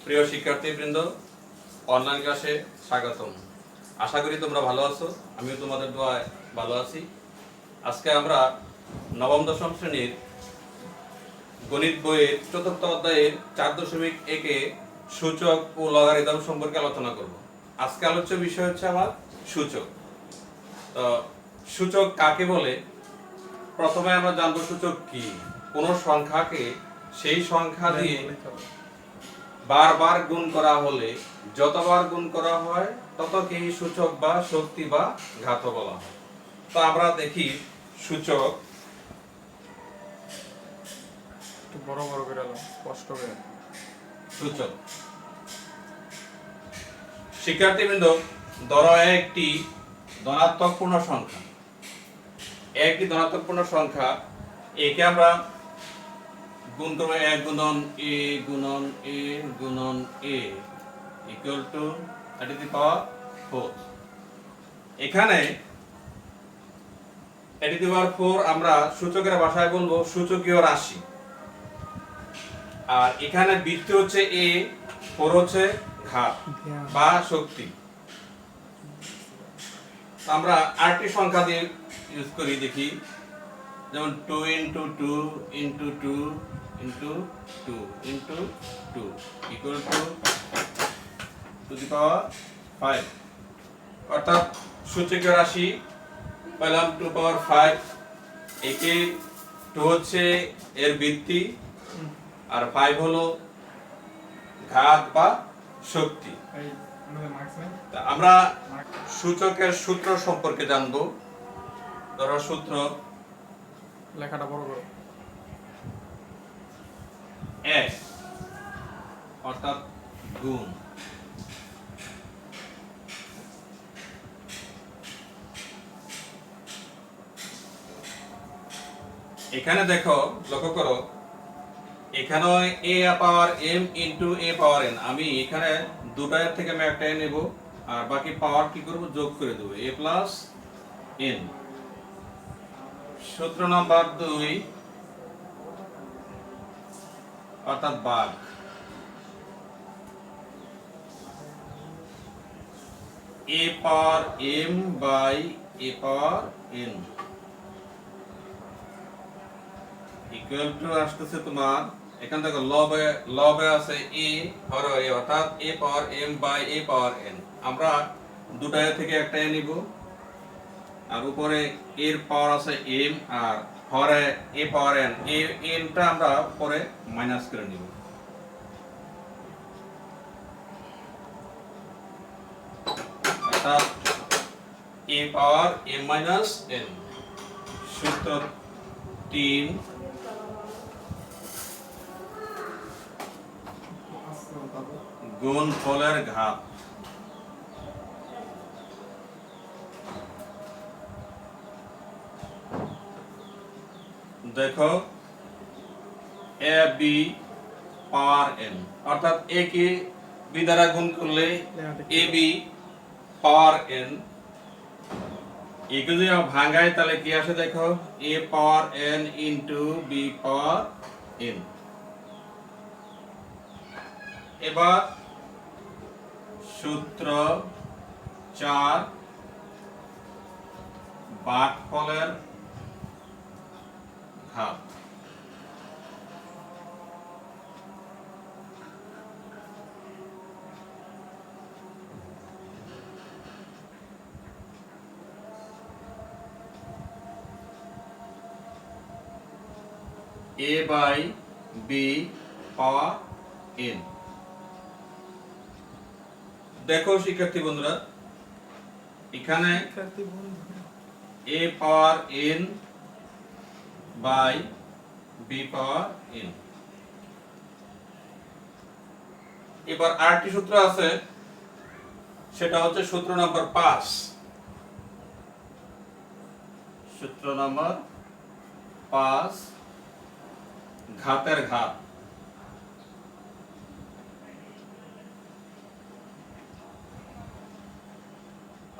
প্রিয় শিক্ষার্থীবৃন্দ, অনলাইন ক্লাসে স্বাগতম। আশা করি তোমরা ভালো আছো, আমিও তোমাদের দোয়ায় ভালো আছি। আজকে আমরা নবম দশম শ্রেণীর গণিত বইয়ের চতুর্থ অধ্যায়ের 4.1-এ সূচক ও লগারিদম সম্পর্কে আলোচনা করব। আজকে আলোচ্য বিষয় হচ্ছে আমার সূচক। তো সূচক কাকে বলে? প্রথমে আমরা জানবো সূচক কি। কোন সংখ্যাকে সেই সংখ্যা দিয়ে বারবার গুণ করা হলে যতবার গুণ করা হয় ততকেই সূচক বা শক্তি বা ঘাত বলা হয়। তো আমরা দেখি সূচক। একটু বড় বড় করে আলো স্পষ্ট করে। সূচক শিক্ষার্থীবৃন্দ, ধরো একটি ধনাত্মক পূর্ণ সংখ্যা, একটি ধনাত্মক পূর্ণ সংখ্যা, একে আমরা গুণ করব 1 গুণন a গুণন a গুণন a equal to a to the power 4। এখানে a টু দি পাওয়ার 4 আমরা সূচকের ভাষায় বলবো সূচকীয় রাশি। আর এখানে বৃত্তি হচ্ছে a, 4 হচ্ছে ঘাত বা শক্তি। আমরা আরেকটি সংখ্যা দিয়ে ইউজ করি, দেখি যেমন 2 into 2 into 2 into 2 into 2 equal to the power 5। অর্থাৎ সূচকীয় রাশি পেলাম 2 power 5। একে 2 হচ্ছে এর বৃত্তি আর 5 হলো ঘাত বা শক্তি। আমরা সূচকের সূত্র সম্পর্কে জানবো। ধরো সূত্র, লেখাটা বড় করো। এক অর্থাৎ গুণ, এখানে দেখো, লক্ষ্য করো, এখানে a power m into a power n। আমি এখানে দুটার থেকে আমি একটা নেব আর বাকি পাওয়ার কি করব, যোগ করে দেব, a প্লাস n। সূত্র নাম্বার 2 অর্থাৎ ভাগ, a power m by a power n equal to আসতেছে তোমার, এখান থেকে লবে আছে a হর a অর্থাৎ a power m by a power n। আমরা দুটায় থেকে একটা নিব আর উপরে এর পাওয়ার আছে m R Hare a power n, n টা আমরা পরে মাইনাস করে নিব। অর্থাৎ a power m minus n। সূত্র 3 গুণফলের ঘাত। দেখো a b পাওয়ার n অর্থাৎ a কে b দ্বারা গুণ করলে a b পাওয়ার n। একে যদি ভাঙাই তাহলে কি আসে দেখো, a power n into b power n। এবার সূত্র 4 ভাগফলের ঘাত। a by b power n। দেখো শিক্ষার্থী বন্ধুরা, এখানে a power n by b power n। এবার আরেকটি সূত্র আছে, সেটা হচ্ছে সূত্র নাম্বার 5। সূত্র নাম্বার 5 ঘাতের ঘাত।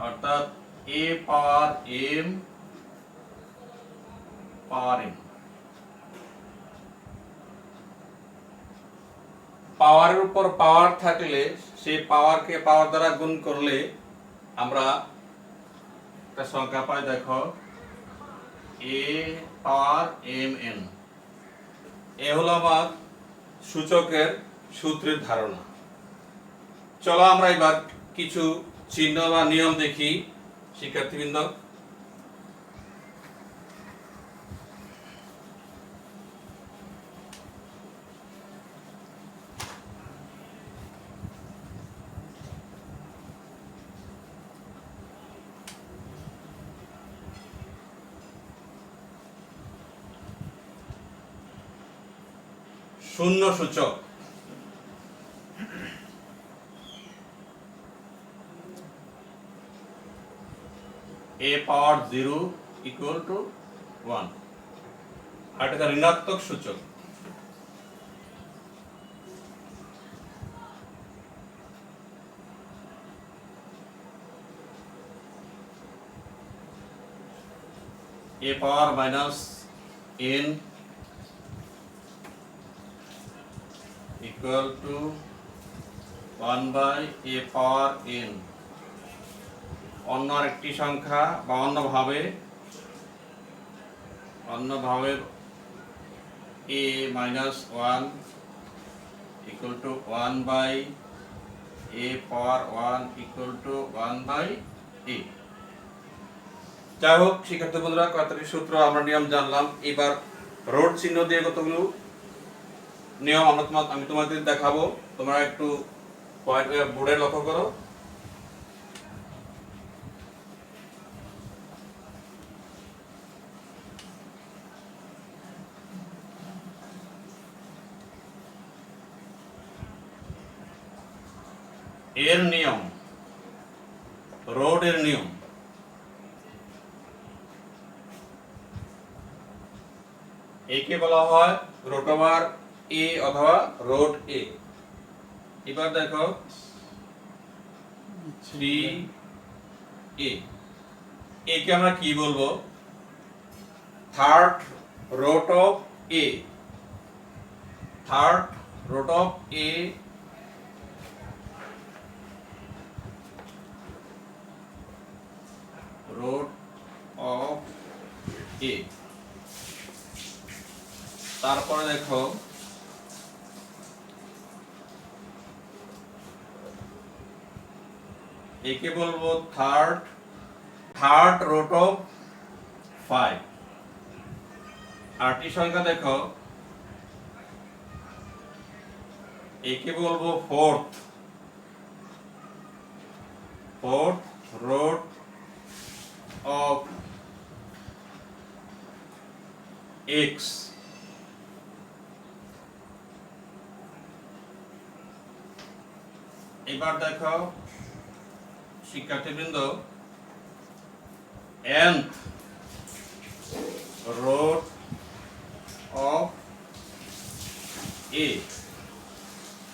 অর্থাৎ a power m power n। পাওয়ারের উপর পাওয়ার থাকলে সেই পাওয়ারকে পাওয়ার দ্বারা গুণ করলে আমরা একটা সংখ্যা পাই, দেখো a পাওয়ার mn। এ হলো আমার সূচকের সূত্রের ধারণা। চলো আমরা এবার কিছু চিহ্ন বা নিয়ম দেখি শিক্ষার্থীবৃন্দ। শূন্য সূচক, a পাওয়ার 0 ইকুয়াল টু 1। আর এটা ঋণাত্মক সূচক, a power minus n equal to 1 by a power n। অন্য আরেকটি সংখ্যা বা অন্যভাবে a minus 1 equal to 1 by a power 1 equal to 1 by a। যাই হোক শিক্ষার্থী বন্ধুরা, কয়েকটি সূত্র আমরা নিয়ম জানলাম। এবার রোড চিহ্ন দিয়ে কতগুলো নিয়ম আমি তোমাদের দেখাবো, তোমরা একটু বোর্ডে লক্ষ্য করো। এর নিয়ম, রোডের নিয়ম। একে বলা হয় রুট ওভার এ অথবা রোড এ। এবার দেখো 3a, একে আমরা কি বলবো? Third root of A. Third root of A root of a। তারপরে দেখো একে বলবো থার্ড রুট অফ 5। আরটি সংখ্যা দেখো একে বলবো ফোর্থ রুট of x। এবার দেখো শিক্ষার্থীবৃন্দ nth root of a।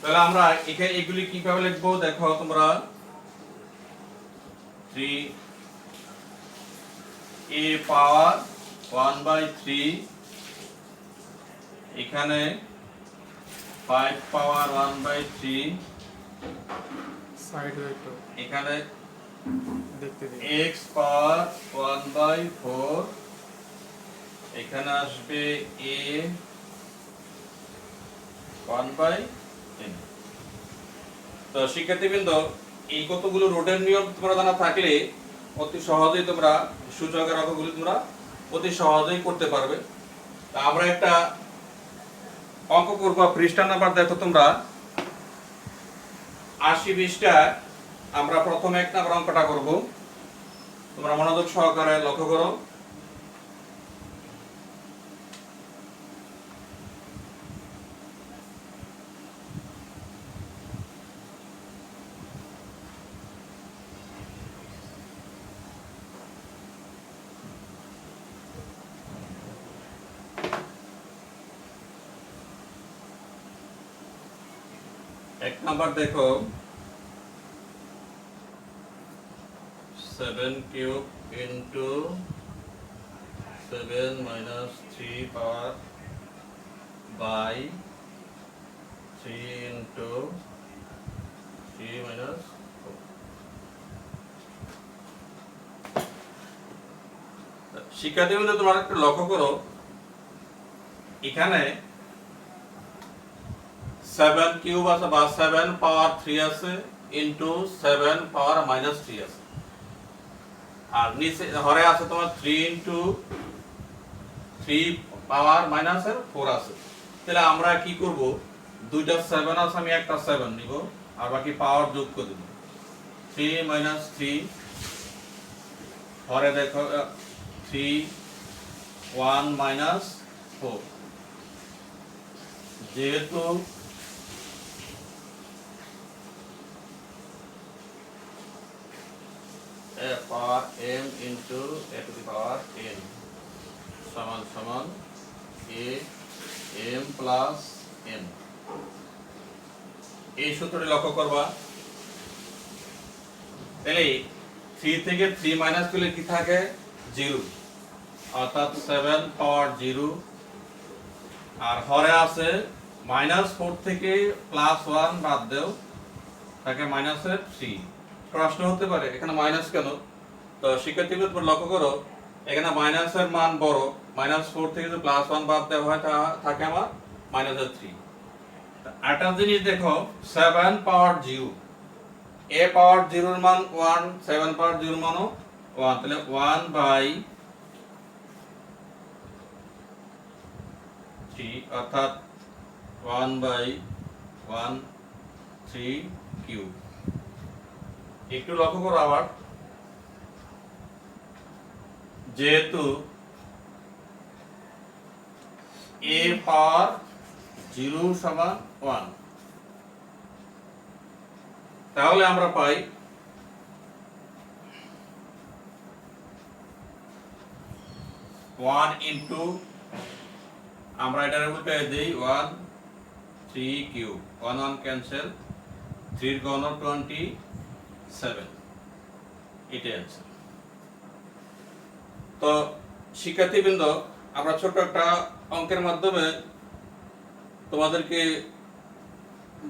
তাহলে আমরা এখানে এগুলি কিভাবে লিখবো দেখো তোমরা, 3a পাওয়ার 1 by 3, এখানে 5 পাওয়ার 1 by 3, সাইড একটু এখানে দেখতে দিই। x পাওয়ার 1 by 4, এখানে আসবে a 1 by 10। তো শিক্ষার্থীবৃন্দ, এই কতগুলো রোডের নিয়ম তোমরা জানা থাকলে অতি সহজেই তোমরা সূচকের অঙ্কগুলি তোমরা অতি সহজেই করতে পারবে। তা আমরা একটা অঙ্ক করব। পৃষ্ঠা নাম্বার দেখো তোমরা 80 পৃষ্ঠা। আমরা প্রথমে 1 নাম্বার অঙ্কটা করব, তোমরা মনোযোগ সহকারে লক্ষ্য করো। এক নাম্বার দেখো 7 cube into 7 minus 3 power by 3 into 3 minus 4. শিক্ষার্থী বন্ধু, তোমরা একটু লক্ষ্য করো, এখানে 7 কিউব আছে বা 7 পাওয়ার 3 আছে ইনটু 7 পাওয়ার মাইনাস 3 আছে, আর নিচে হরে আছে তোমার 3 ইনটু 3 পাওয়ার মাইনাস 4 আছে। তাহলে আমরা কি করব, দুইটা 7 আছে, আমি একটা 7 নিব আর বাকি পাওয়ার যোগ করে দেব। 3 মাইনাস 3 হরে দেখো 3 1 মাইনাস 4, যেহেতু a power m into a to the power n সমান সমান a m plus n। এই সূত্রটি লক্ষ্য করবা, তাহলে 3 থেকে 3 মাইনাস করলে কি থাকে, 0, অর্থাৎ 7 পাওয়ার 0, আর হরে আছে -4 থেকে +1 বাদ দেও, থাকে -3। প্রশ্ন হতে পারে এখানে মাইনাস কেন? তো শিক্ষার্থীদের উপর লক্ষ্য করো, এখানে মাইনাসের মান বড়, -4 থেকে যদি +1 বাদ দেওয়া হয় তা থাকে আমার -3। আরেকটা জিনিস দেখো, 7 পাওয়ার 0, a পাওয়ার 0 এর মান 1, 7 পাওয়ার 0 এর মানও 1, তাহলে 1/3 অর্থাৎ 1/1/3 কিউব। একটু লক্ষ্য করো আবার, যেহেতু a পাওয়ার 0 সমান 1, তাহলে আমরা পাই 1 ইনটু, আমরা এটার উপরে দেই 1 3 কিউব, 1 1 ক্যান্সেল, 3 এর ঘন 27, এটাই आंसर। তো শিক্ষার্থীবৃন্দ, আমরা ছোট একটা অঙ্কের মাধ্যমে তোমাদেরকে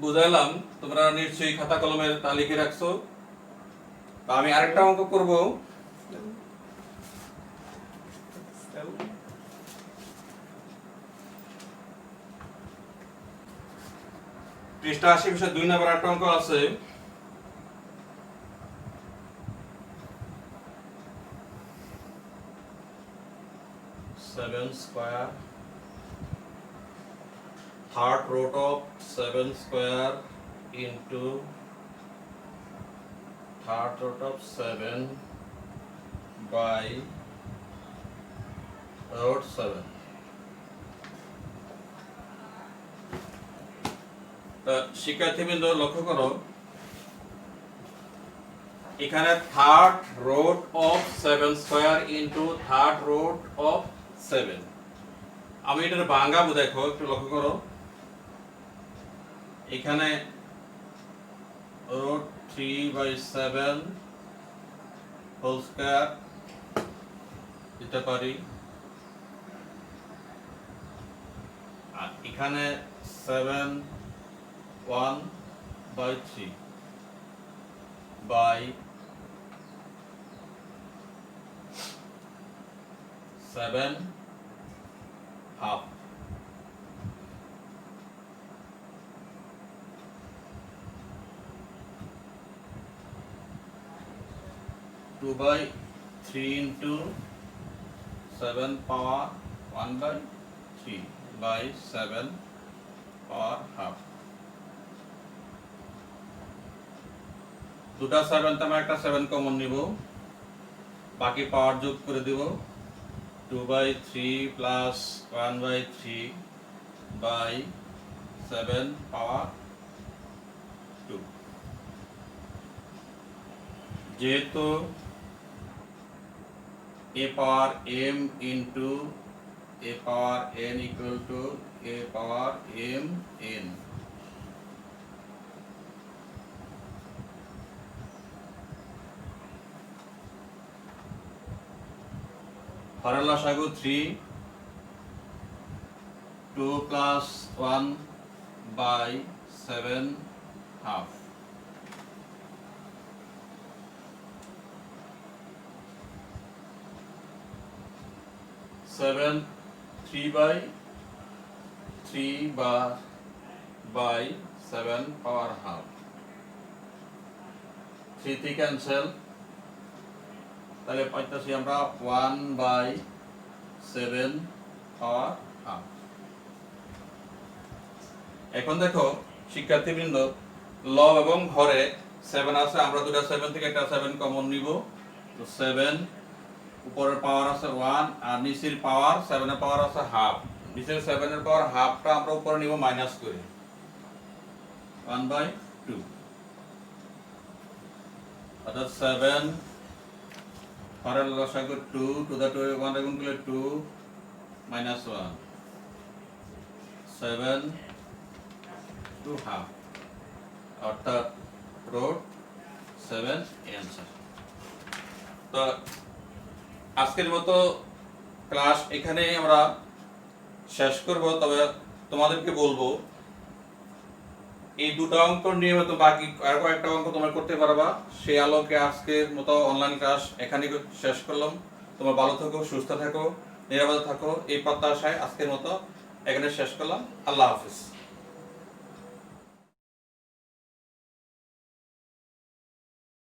বুঝাইলাম, তোমরা নিশ্চয়ই খাতা কলমে তা লিখে রাখছো। তো আমি আরেকটা অঙ্ক করব। পৃষ্ঠা 80 বিষয় 2 নম্বর একটা অঙ্ক আছে। Seven square third root of 7 square into third root of 7 by root 7। তো শিক্ষার্থীবৃন্দ লক্ষ্য করো, এখানে third root of 7 square into third root of 7, আমি এটার ভাঙাবো। দেখো একটু লক্ষ্য করো, এখানে রুট 3/7 হোল স্কয়ার দিতে পারি, আর এখানে 7 1/3 by 7 half। Two by 3 into 7 power 1/3 by 7 power half। দুটা 7 তে আমরা একটা 7 কমন নিব, বাকি পাওয়ার যোগ করে দিব। 2/3 plus 1/3 by 7 power 2। যেহেতু a power m into a power n equal to a power m n, হরের লসাগু 3, 2 plus 1 by 7 half. Seven 3/3 by 7 power half. 3 থেকে ক্যান্সেল, তাহলে পাইতেছি আমরা 1/7 পাওয়ার হাফ। এখন দেখো শিক্ষার্থীবৃন্দ, লব এবং হরে 7 আছে, আমরা দুটা 7 থেকে একটা 7 কমন নিব। তো 7 উপরের পাওয়ার আছে 1 আর নিচের পাওয়ার 7 এর পাওয়ার আছে হাফ। নিচের 7 এর পাওয়ার হাফটা আমরা উপরে নিব মাইনাস করে 1/2। অর্থাৎ 7 হরের লসাগু 2 টু দা 2 1 গুণ করলে 2 মাইনাস 1 7 টু হাফ, অর্থাৎ রুট 7 অ্যান্সার। তো আজকের মতো ক্লাস এখানেই আমরা শেষ করব। তবে তোমাদেরকে বলবো এই দুটো অঙ্ক নিয়ে হয়তো বাকি আর কয়েকটা অঙ্ক তোমরা করতে পারবা। সেই আলোকে আজকের মতো অনলাইন ক্লাস এখানে শেষ করলাম। তোমরা ভালো থাকো, সুস্থ থাকো, নিরাপদে থাকো, এই প্রত্যাশায় আজকের মতো এখানে শেষ করলাম। আল্লাহ হাফিজ।